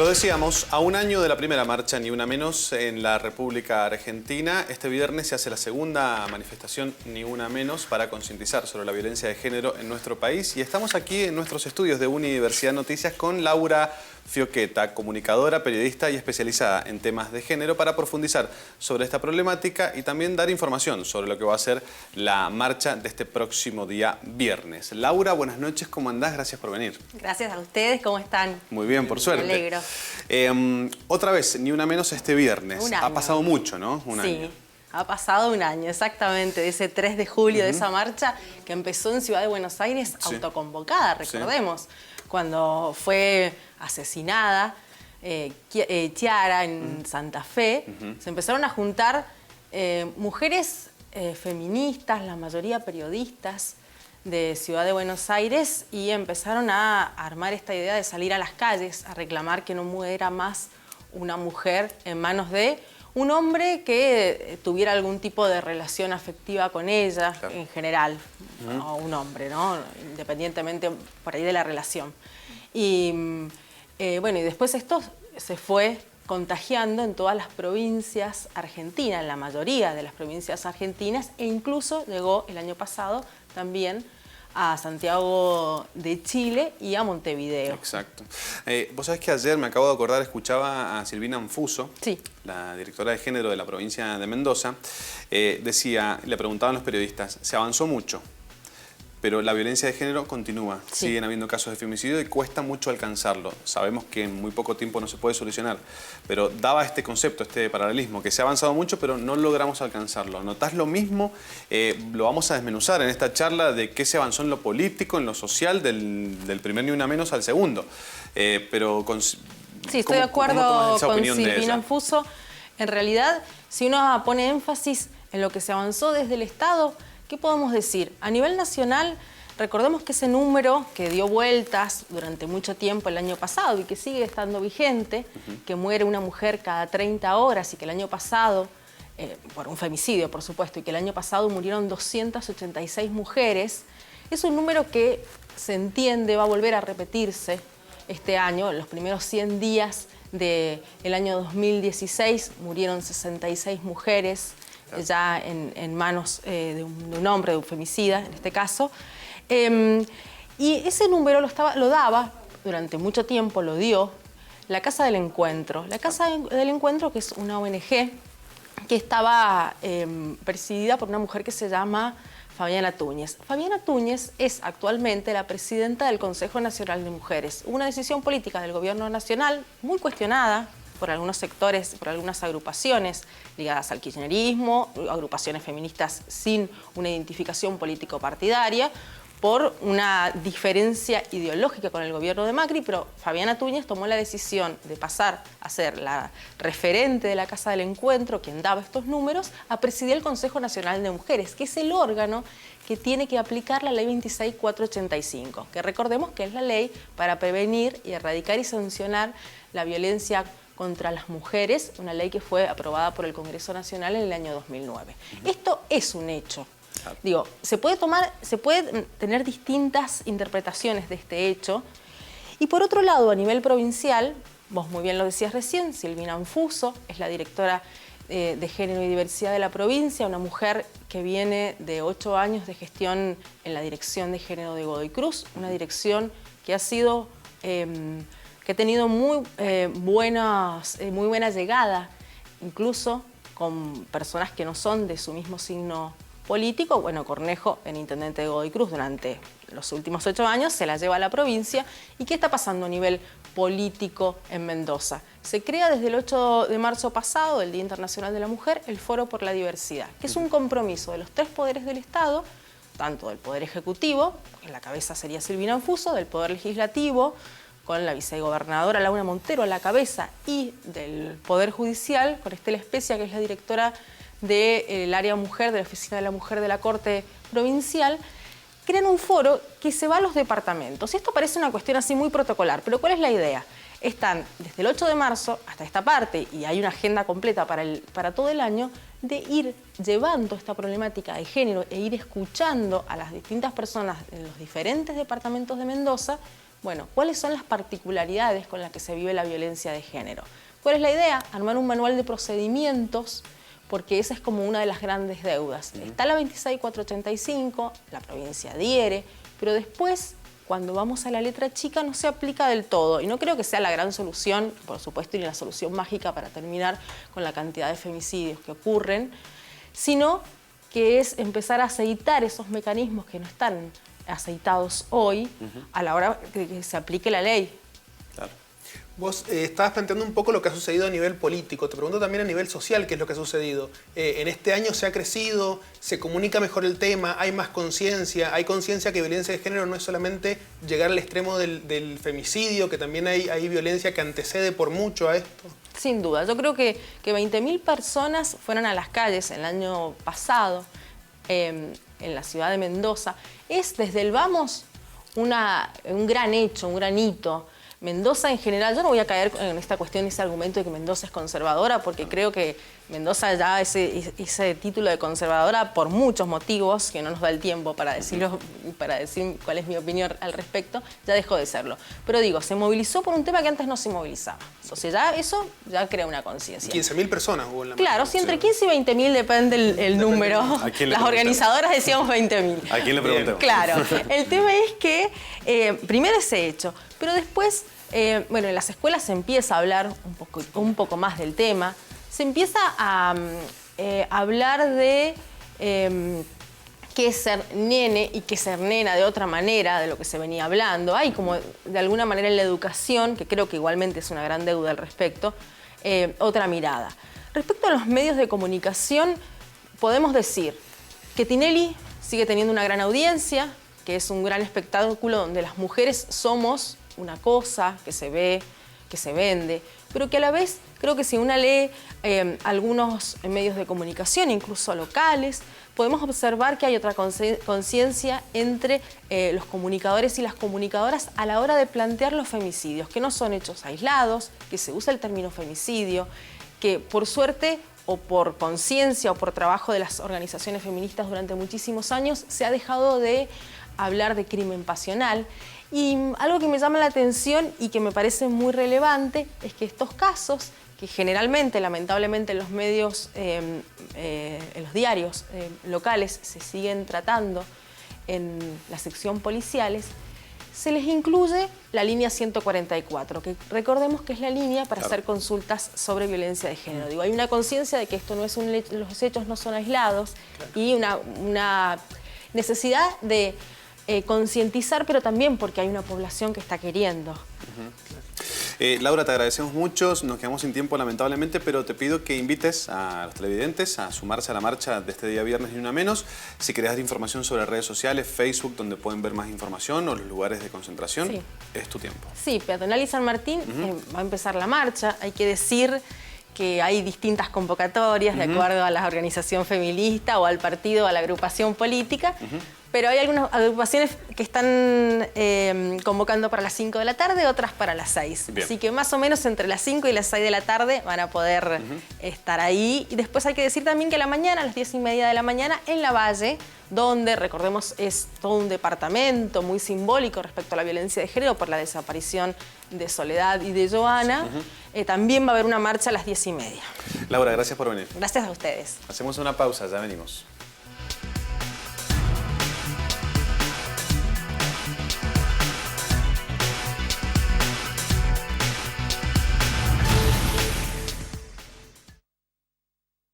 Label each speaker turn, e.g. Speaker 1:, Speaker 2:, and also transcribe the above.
Speaker 1: Lo decíamos, a un año de la primera marcha Ni Una Menos en la República Argentina, este viernes se hace la segunda manifestación Ni Una Menos para concientizar sobre la violencia de género en nuestro país. Y estamos aquí en nuestros estudios de Universidad Noticias con Laura Fioqueta, comunicadora, periodista y especializada en temas de género, para profundizar sobre esta problemática y también dar información sobre lo que va a ser la marcha de este próximo día viernes. Laura, buenas noches, ¿cómo andás? Gracias por venir.
Speaker 2: Gracias a ustedes, ¿cómo están?
Speaker 1: Muy bien, por suerte.
Speaker 2: Me alegro.
Speaker 1: Otra vez, Ni Una Menos este viernes.
Speaker 2: Un año.
Speaker 1: Ha pasado mucho, ¿no? Un año.
Speaker 2: Sí, ha pasado un año, exactamente, de ese 3 de julio, de esa marcha que empezó en Ciudad de Buenos Aires, autoconvocada, recordemos, cuando fue asesinada Chiara en Santa Fe. Se empezaron a juntar mujeres feministas, la mayoría periodistas de Ciudad de Buenos Aires, y empezaron a armar esta idea de salir a las calles a reclamar que no muera más una mujer en manos de un hombre que tuviera algún tipo de relación afectiva con ella, en general, o un hombre, ¿no? Independientemente por ahí de la relación. Y bueno, y después esto se fue contagiando en todas las provincias argentinas, en la mayoría de las provincias argentinas, e incluso llegó el año pasado también a Santiago de Chile y a Montevideo.
Speaker 1: Exacto. Vos sabés que ayer, me acabo de acordar, escuchaba a Silvina Anfuso, la directora de género de la provincia de Mendoza, decía, le preguntaban los periodistas, se avanzó mucho, pero la violencia de género continúa. Siguen habiendo casos de femicidio y cuesta mucho alcanzarlo. Sabemos que en muy poco tiempo no se puede solucionar, pero daba este concepto, este paralelismo, que se ha avanzado mucho, pero no logramos alcanzarlo. ¿Notás lo mismo? Lo vamos a desmenuzar en esta charla de qué se avanzó en lo político, en lo social, del primer Ni Una Menos al segundo. Pero
Speaker 2: sí, estoy de acuerdo con Silvina Anfuso. En realidad, si uno pone énfasis en lo que se avanzó desde el Estado, ¿qué podemos decir? A nivel nacional, recordemos que ese número que dio vueltas durante mucho tiempo el año pasado y que sigue estando vigente, que muere una mujer cada 30 horas y que el año pasado, por un femicidio por supuesto, y que el año pasado murieron 286 mujeres, es un número que se entiende va a volver a repetirse este año. En los primeros 100 días del año 2016 murieron 66 mujeres, ya en manos de un hombre, de un femicida en este caso. Y ese número lo daba durante mucho tiempo, lo dio la Casa del Encuentro. La Casa del Encuentro, que es una ONG que estaba presidida por una mujer que se llama Fabiana Túñez. Fabiana Túñez es actualmente la presidenta del Consejo Nacional de Mujeres. Hubo una decisión política del gobierno nacional muy cuestionada por algunos sectores, por algunas agrupaciones ligadas al kirchnerismo, agrupaciones feministas sin una identificación político-partidaria, por una diferencia ideológica con el gobierno de Macri, pero Fabiana Túñez tomó la decisión de pasar a ser la referente de la Casa del Encuentro, quien daba estos números, a presidir el Consejo Nacional de Mujeres, que es el órgano que tiene que aplicar la Ley 26485, que recordemos que es la ley para prevenir y erradicar y sancionar la violencia contra las mujeres, una ley que fue aprobada por el Congreso Nacional en el año 2009. Esto es un hecho. Digo, se puede tener distintas interpretaciones de este hecho. Y por otro lado, a nivel provincial, vos muy bien lo decías recién, Silvina Anfuso es la directora de Género y Diversidad de la provincia, una mujer que viene de 8 años de gestión en la Dirección de Género de Godoy Cruz, una dirección que ha sido que ha tenido muy buena llegada, incluso con personas que no son de su mismo signo político. Bueno, Cornejo, el intendente de Godoy Cruz, durante los últimos 8 años se la lleva a la provincia. ¿Y qué está pasando a nivel político en Mendoza? Se crea desde el 8 de marzo pasado, el Día Internacional de la Mujer, el Foro por la Diversidad, que es un compromiso de los 3 poderes del Estado, tanto del Poder Ejecutivo, en la cabeza sería Silvina Anfuso, del Poder Legislativo, con la vicegobernadora Laura Montero a la cabeza, y del Poder Judicial, con Estela Especia, que es la directora del área mujer, de la Oficina de la Mujer de la Corte Provincial, crean un foro que se va a los departamentos. Y esto parece una cuestión así muy protocolar, pero ¿cuál es la idea? Están desde el 8 de marzo hasta esta parte, y hay una agenda completa para todo el año, de ir llevando esta problemática de género e ir escuchando a las distintas personas en los diferentes departamentos de Mendoza Bueno, ¿cuáles son las particularidades con las que se vive la violencia de género? ¿Cuál es la idea? Armar un manual de procedimientos, porque esa es como una de las grandes deudas. Está la 26485, la provincia adhiere, pero después, cuando vamos a la letra chica, no se aplica del todo. Y no creo que sea la gran solución, por supuesto, ni la solución mágica para terminar con la cantidad de femicidios que ocurren, sino que es empezar a aceitar esos mecanismos que no están aceitados hoy a la hora de que se aplique la ley.
Speaker 3: Claro. Vos estabas planteando un poco lo que ha sucedido a nivel político. Te pregunto también a nivel social qué es lo que ha sucedido. En este año se ha crecido, se comunica mejor el tema, hay más conciencia, hay conciencia que violencia de género no es solamente llegar al extremo del femicidio, que también hay violencia que antecede por mucho a esto.
Speaker 2: Sin duda. Yo creo que 20.000 personas fueron a las calles el año pasado en la ciudad de Mendoza. Es desde el vamos un gran hecho, un gran hito. Mendoza en general, yo no voy a caer en esta cuestión, ese argumento de que Mendoza es conservadora, porque creo que Mendoza ya ese título de conservadora por muchos motivos, que no nos da el tiempo para decirlo, para decir cuál es mi opinión al respecto, ya dejó de serlo. Pero digo, se movilizó por un tema que antes no se movilizaba. Entonces ya eso ya crea una conciencia.
Speaker 3: 15.000 personas hubo en la
Speaker 2: Claro, si entre 15 y 20.000 depende el número. Las organizadoras decíamos 20.000.
Speaker 1: ¿A quién le preguntamos?
Speaker 2: Claro, el tema es que primero ese hecho, pero después, bueno, en las escuelas se empieza a hablar un poco más del tema, se empieza a hablar de qué es ser nene y qué es ser nena de otra manera de lo que se venía hablando. Hay como de alguna manera en la educación, que creo que igualmente es una gran deuda al respecto, otra mirada. Respecto a los medios de comunicación, podemos decir que Tinelli sigue teniendo una gran audiencia, que es un gran espectáculo donde las mujeres somos una cosa que se ve, que se vende, pero que a la vez creo que si uno lee algunos medios de comunicación, incluso locales, podemos observar que hay otra conciencia entre los comunicadores y las comunicadoras a la hora de plantear los femicidios, que no son hechos aislados, que se usa el término femicidio, que por suerte o por conciencia o por trabajo de las organizaciones feministas durante muchísimos años se ha dejado de hablar de crimen pasional. Y algo que me llama la atención y que me parece muy relevante es que estos casos, que generalmente, lamentablemente, en los medios, en los diarios locales se siguen tratando en la sección policiales, se les incluye la línea 144, que recordemos que es la línea para hacer consultas sobre violencia de género. Digo, hay una conciencia de que esto no es los hechos no son aislados y una necesidad de concientizar, pero también porque hay una población que está queriendo.
Speaker 1: Laura, te agradecemos mucho, nos quedamos sin tiempo lamentablemente, pero te pido que invites a los televidentes a sumarse a la marcha de este día viernes Ni Una Menos. Si querés dar información sobre redes sociales, Facebook, donde pueden ver más información, o los lugares de concentración, sí, es tu tiempo.
Speaker 2: Sí, Peatonal y San Martín va a empezar la marcha. Hay que decir que hay distintas convocatorias de acuerdo a la organización feminista o al partido o a la agrupación política, pero hay algunas agrupaciones que están convocando para las 5 de la tarde, otras para las 6. Bien. Así que más o menos entre las 5 y las 6 de la tarde van a poder estar ahí. Y después hay que decir también que a la mañana, a las 10:30 de la mañana, en La Valle, donde, recordemos, es todo un departamento muy simbólico respecto a la violencia de género por la desaparición de Soledad y de Joana, también va a haber una marcha a las 10:30.
Speaker 1: Laura, gracias por venir.
Speaker 2: Gracias a ustedes.
Speaker 1: Hacemos una pausa, ya venimos.